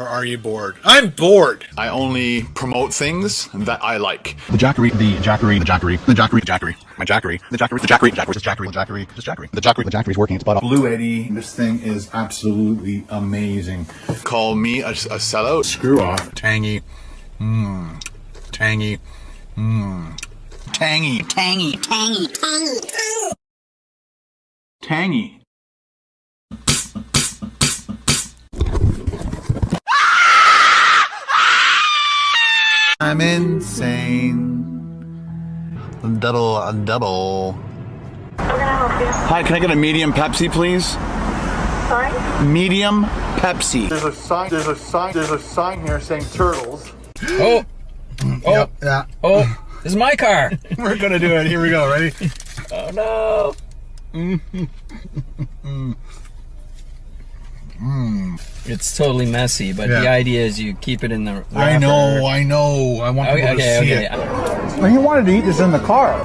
Or are you bored? I'm bored! I only promote things that I like. The Jackery, the Jackery, the Jackery, the Jackery, Jackery, my Jackery, the Jackery, the Jackery, Jackery, the Jackery, the Jackery, the Jackery, the Jackery, the Jackery's working its butt off. Blue Eddie, this thing is absolutely amazing. Call me a sellout. Screw off. Tangy. Mmm. Tangy. Mmm. Tangy. Tangy, tangy, tangy, tangy. Tangy. I'm insane. Double. Hi, can I get a medium Pepsi, please? Sorry? Medium Pepsi. There's a sign here saying turtles. Oh, Yep, yeah. oh, this is my car. We're gonna do it. Here we go. Ready? Oh no. It's totally messy, but Yeah. the idea is you keep it in the wrapper. I know. I want people to see it. Well, he wanted to eat this in the car.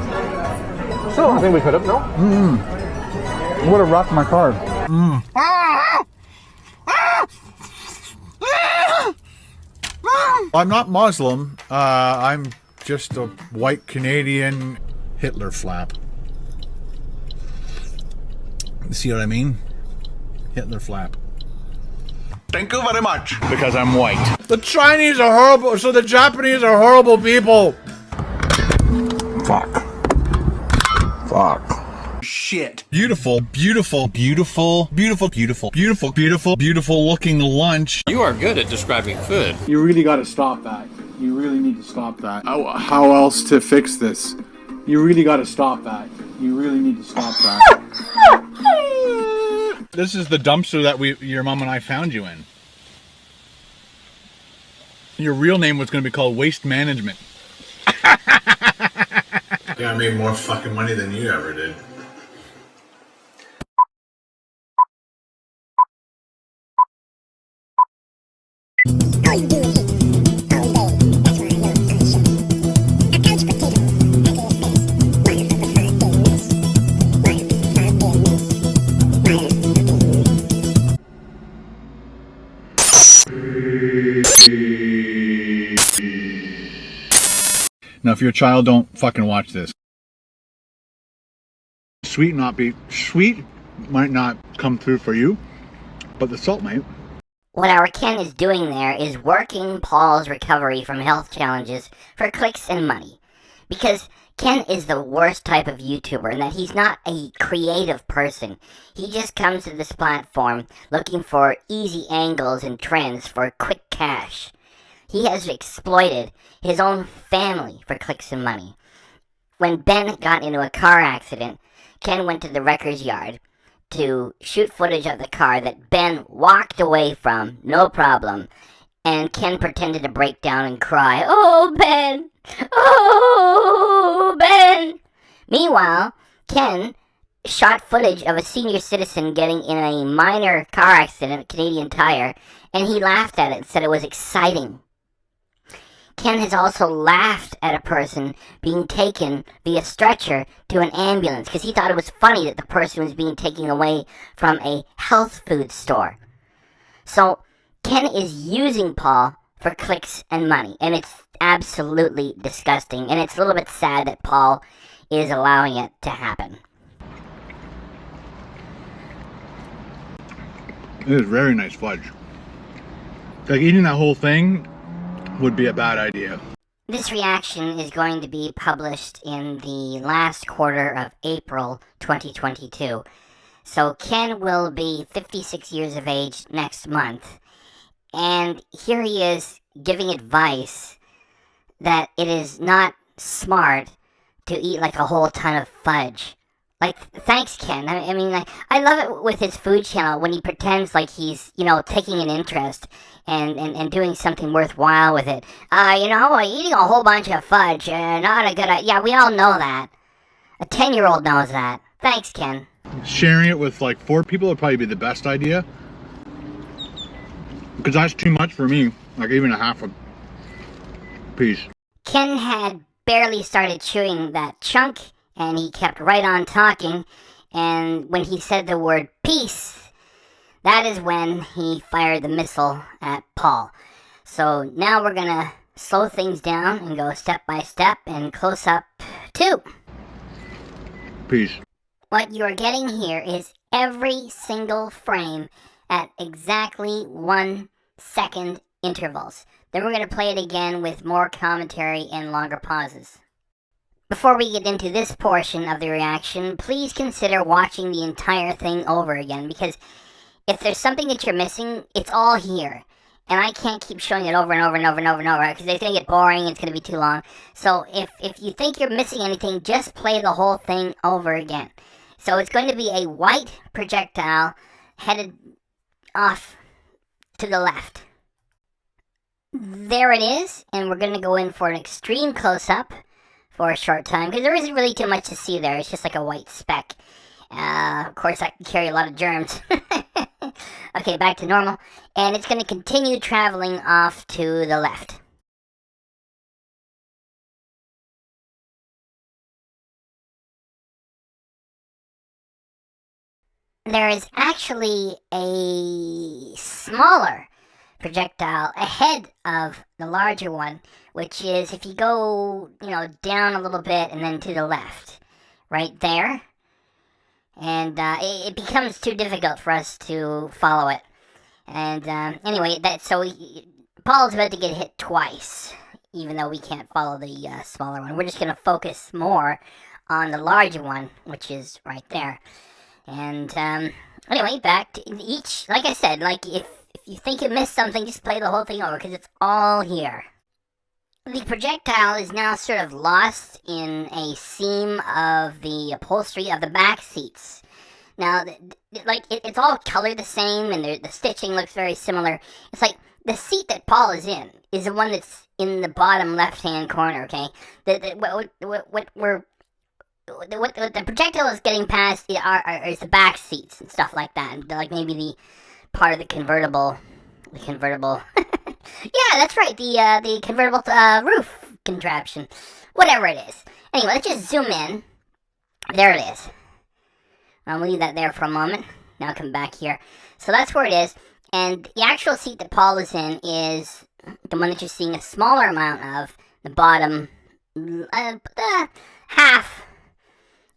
So I think we could have, no? Would have rocked my car. I'm not Muslim. I'm just a white Canadian Hitler flap. See what I mean? Hitler flap. Thank you very much. Because I'm white. The Chinese are horrible, so the Japanese are horrible people. Fuck. Shit. Beautiful looking lunch. You are good at describing food. You really got to stop that. You really need to stop that. How else to fix this? You really got to stop that. You really need to stop that. This is the dumpster that your mom and I found you in. Your real name was going to be called Waste Management. Yeah, I made more fucking money than you ever did. Now, if you're a child, don't fucking watch this. Sweet might not come through for you, but the salt might. What our Ken is doing there is working Paul's recovery from health challenges for clicks and money. Because Ken is the worst type of YouTuber in that he's not a creative person. He just comes to this platform looking for easy angles and trends for quick cash. He has exploited his own family for clicks and money. When Ben got into a car accident, Ken went to the wrecker's yard to shoot footage of the car that Ben walked away from, no problem, and Ken pretended to break down and cry, "Oh, Ben! Oh, Ben!" Meanwhile, Ken shot footage of a senior citizen getting in a minor car accident, Canadian Tire, and he laughed at it and said it was exciting. Ken has also laughed at a person being taken via stretcher to an ambulance because he thought it was funny that the person was being taken away from a health food store. So Ken is using Paul for clicks and money, and it's absolutely disgusting, and it's a little bit sad that Paul is allowing it to happen. It is very nice fudge. Like, eating that whole thing would be a bad idea. This reaction is going to be published in the last quarter of April 2022. So Ken will be 56 years of age next month. And here he is giving advice that it is not smart to eat like a whole ton of fudge. Like, thanks, Ken. I mean, I love it with his food channel when he pretends like he's, taking an interest and doing something worthwhile with it. Eating a whole bunch of fudge, not a good idea. Yeah, we all know that. A 10-year-old knows that. Thanks, Ken. Sharing it with like 4 people would probably be the best idea. Because that's too much for me. Like, even a half a piece. Ken had barely started chewing that chunk, and he kept right on talking, and when he said the word peace, that is when he fired the missile at Paul. So now we're gonna slow things down and go step by step and close up 2. Peace. What you're getting here is every single frame at exactly 1 second intervals. Then we're going to play it again with more commentary and longer pauses. Before we get into this portion of the reaction, please consider watching the entire thing over again, because if there's something that you're missing, it's all here. And I can't keep showing it over and over and over and over and over, because it's going to get boring and it's going to be too long. So if you think you're missing anything, just play the whole thing over again. So it's going to be a white projectile headed off to the left. There it is, and we're going to go in for an extreme close-up for a short time, because there isn't really too much to see there. It's just like a white speck. Of course, that can carry a lot of germs. Okay, back to normal. And it's going to continue traveling off to the left. There is actually a smaller projectile ahead of the larger one, which is if you go, down a little bit and then to the left, right there. And it becomes too difficult for us to follow it. And anyway, Paul's about to get hit twice, even though we can't follow the smaller one. We're just going to focus more on the larger one, which is right there. And anyway, back to each. Like I said, if you think you missed something, just play the whole thing over, because it's all here. The projectile is now sort of lost in a seam of the upholstery of the back seats. Now, it's all colored the same, and the stitching looks very similar. It's like the seat that Paul is in is the one that's in the bottom left-hand corner. Okay, what the projectile is getting past is the back seats and stuff like that, like maybe the part of the convertible. Yeah, that's right, the convertible roof contraption, whatever it is. Anyway, let's just zoom in. There it is. I'll leave that there for a moment. Now come back here. So that's where it is. And the actual seat that Paul is in is the one that you're seeing a smaller amount of. The bottom half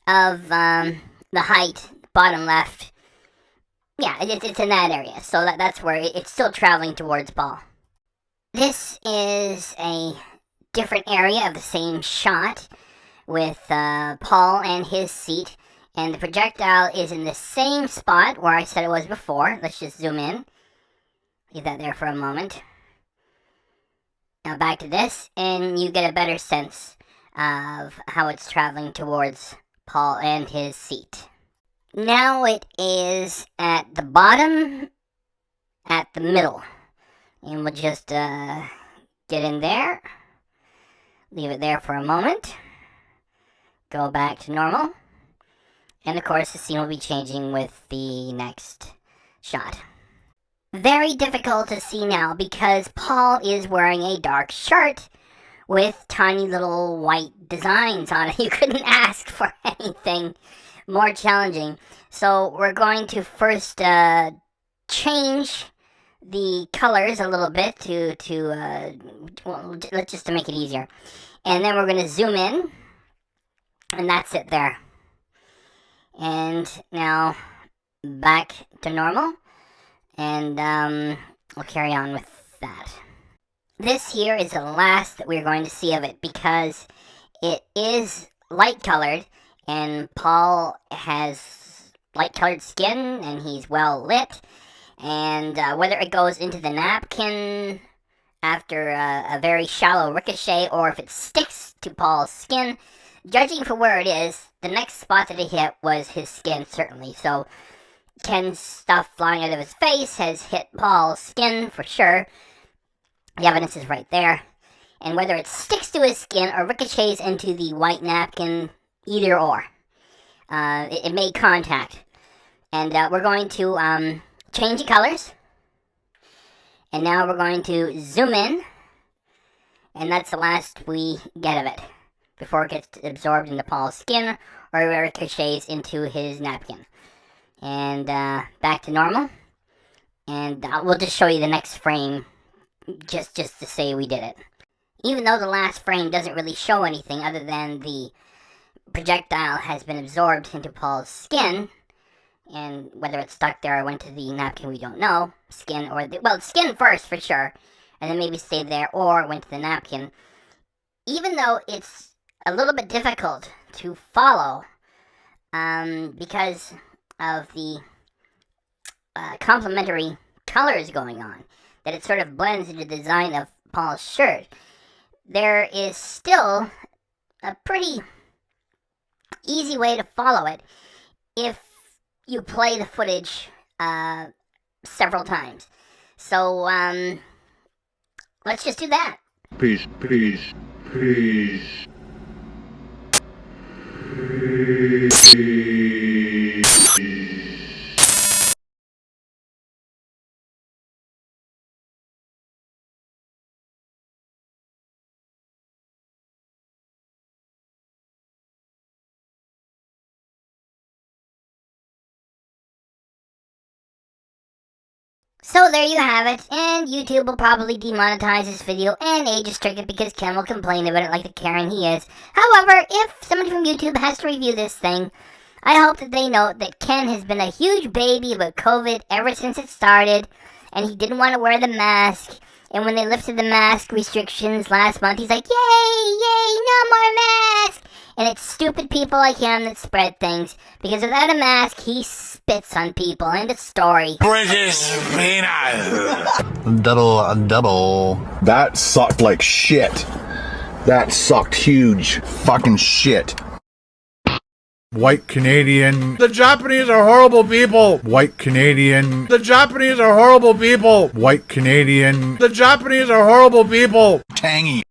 of the height, bottom left. Yeah, it's in that area. So that's where it's still traveling towards Paul. This is a different area of the same shot with Paul and his seat. And the projectile is in the same spot where I said it was before. Let's just zoom in. Leave that there for a moment. Now back to this, and you get a better sense of how it's traveling towards Paul and his seat. Now it is at the bottom, at the middle. And we'll just get in there. Leave it there for a moment. Go back to normal. And of course, the scene will be changing with the next shot. Very difficult to see now because Paul is wearing a dark shirt with tiny little white designs on it. You couldn't ask for anything more challenging. So we're going to first change the colors a little bit let's to make it easier. And then we're going to zoom in. And that's it there. And now back to normal, and we'll carry on with that. This here is the last that we're going to see of it because it is light colored, and Paul has light colored skin, and he's well lit, and whether it goes into the napkin after a very shallow ricochet, or if it sticks to Paul's skin, judging for where it is, the next spot that it hit was his skin, certainly. So, Ken's stuff flying out of his face has hit Paul's skin for sure. The evidence is right there. And whether it sticks to his skin or ricochets into the white napkin, either or. It made contact. And we're going to change the colors. And now we're going to zoom in. And that's the last we get of it before it gets absorbed into Paul's skin or ricochets into his napkin. And back to normal. And we'll just show you the next frame just to say we did it. Even though the last frame doesn't really show anything other than the projectile has been absorbed into Paul's skin, and whether it's stuck there or went to the napkin, we don't know. Skin or well, skin first for sure, and then maybe stayed there or went to the napkin. Even though it's a little bit difficult to follow, because of the complementary colors going on, that it sort of blends into the design of Paul's shirt, there is still a pretty easy way to follow it if you play the footage several times. So let's just do that. Peace. So there you have it, and YouTube will probably demonetize this video and age restrict it because Ken will complain about it like the Karen he is. However, if somebody from YouTube has to review this thing, I hope that they note that Ken has been a huge baby about COVID ever since it started, and he didn't want to wear the mask, and when they lifted the mask restrictions last month, he's like, yay, no more mask! And it's stupid people like him that spread things, because without a mask, he spits on people. End of story. British peanut. Double. That sucked like shit. That sucked huge fucking shit. White Canadian. The Japanese are horrible people. White Canadian. The Japanese are horrible people. White Canadian. The Japanese are horrible people. Tangy.